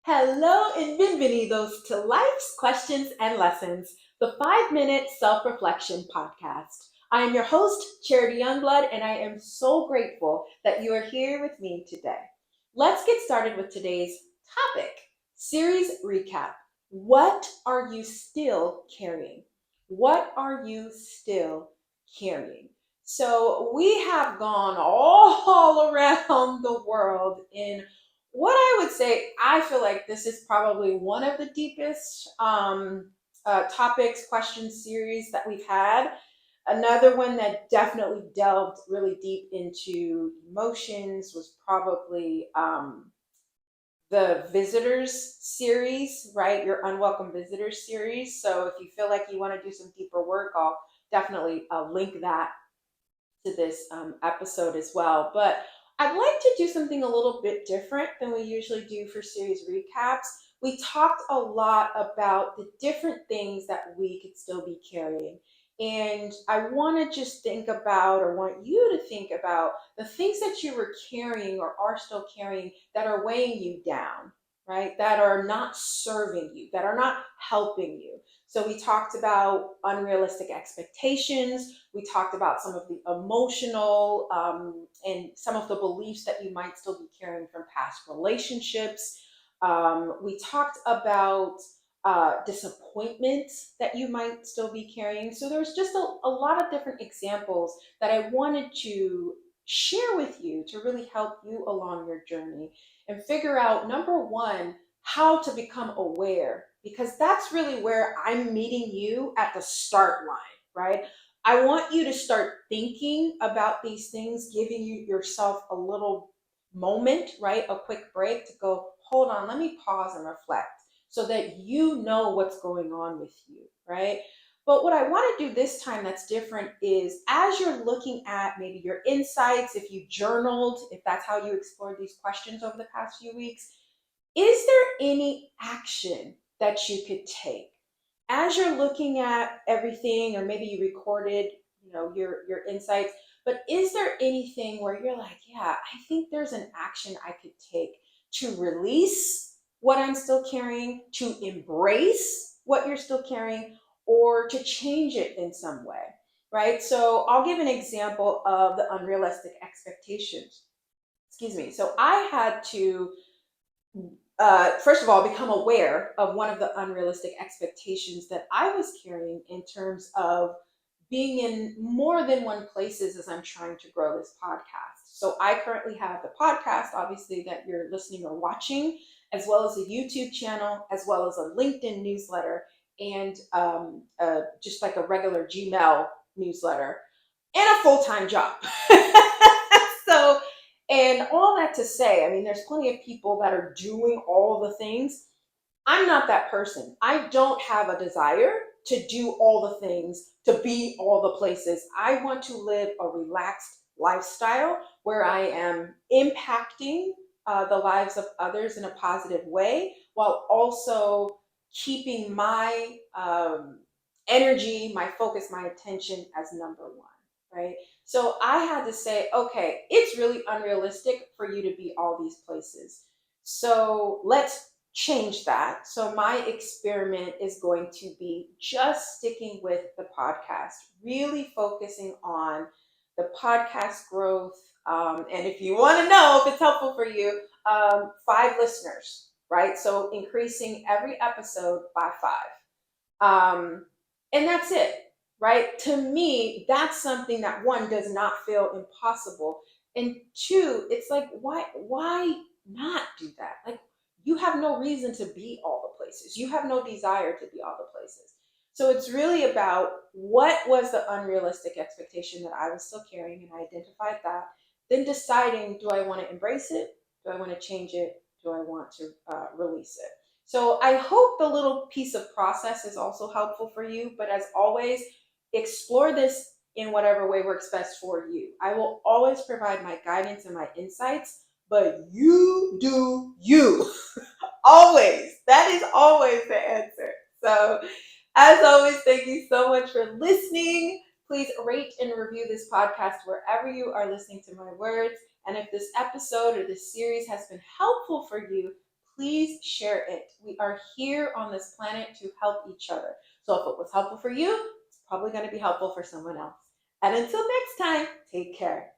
Hello and bienvenidos to Life's Questions and Lessons, the 5 Minute Self Reflection Podcast. I am your host, Charity Youngblood, and I am so grateful that you are here with me today. Let's get started with today's topic series recap. What are you still carrying? What are you still carrying? So, we have gone all around the world in what I would say, I feel like this is probably one of the deepest topics, question series that we've had. Another one that definitely delved really deep into emotions was probably the visitors series, right? Your unwelcome visitors series. So if you feel like you want to do some deeper work, I'll definitely link that to this episode as well. But I'd like to do something a little bit different than we usually do for series recaps. We talked a lot about the different things that we could still be carrying. And I want to just think about, or want you to think about, the things that you were carrying or are still carrying that are weighing you down, right? That are not serving you, that are not helping you. So we talked about unrealistic expectations. We talked about some of the emotional and some of the beliefs that you might still be carrying from past relationships. We talked about disappointments that you might still be carrying. So there's just a lot of different examples that I wanted to share with you to really help you along your journey and figure out, number one, how to become aware, because that's really where I'm meeting you at the start line, right? I want you to start thinking about these things, giving you yourself a little moment, right? A quick break to go, hold on, let me pause and reflect so that you know what's going on with you, right? But what I want to do this time that's different is as you're looking at maybe your insights, if you journaled, if that's how you explored these questions over the past few weeks, is there any action that you could take as you're looking at everything, or maybe you recorded, your insights, but is there anything where you're like, yeah, I think there's an action I could take to release what I'm still carrying, to embrace what you're still carrying, or to change it in some way, right? So I'll give an example of the unrealistic expectations. Excuse me. So I had to first of all, become aware of one of the unrealistic expectations that I was carrying in terms of being in more than one places as I'm trying to grow this podcast. So I currently have the podcast, obviously, that you're listening or watching, as well as a YouTube channel, as well as a LinkedIn newsletter, and just like a regular Gmail newsletter, and a full-time job. So, and all that to say, I mean, there's plenty of people that are doing all the things. I'm not that person. I don't have a desire to do all the things, to be all the places. I want to live a relaxed lifestyle where I am impacting the lives of others in a positive way, while also keeping my energy, my focus, my attention as number one, right? So I had to say, okay, it's really unrealistic for you to be all these places. So let's change that. So my experiment is going to be just sticking with the podcast, really focusing on the podcast growth. And if you want to know if it's helpful for you, 5 listeners, right? So increasing every episode by 5. And that's it, right? To me, that's something that, one, does not feel impossible. And two, it's like, why not do that? Like, you have no reason to be all the places. You have no desire to be all the places. So it's really about what was the unrealistic expectation that I was still carrying, and I identified that. Then deciding, do I want to embrace it? Do I want to change it? Do I want to release it? So I hope the little piece of process is also helpful for you. But as always, explore this in whatever way works best for you. I will always provide my guidance and my insights, but you do you. Always. That is always the answer. So, as always, thank you so much for listening. Please rate and review this podcast wherever you are listening to my words. And if this episode or this series has been helpful for you, please share it. We are here on this planet to help each other. So if it was helpful for you, it's probably going to be helpful for someone else. And until next time, take care.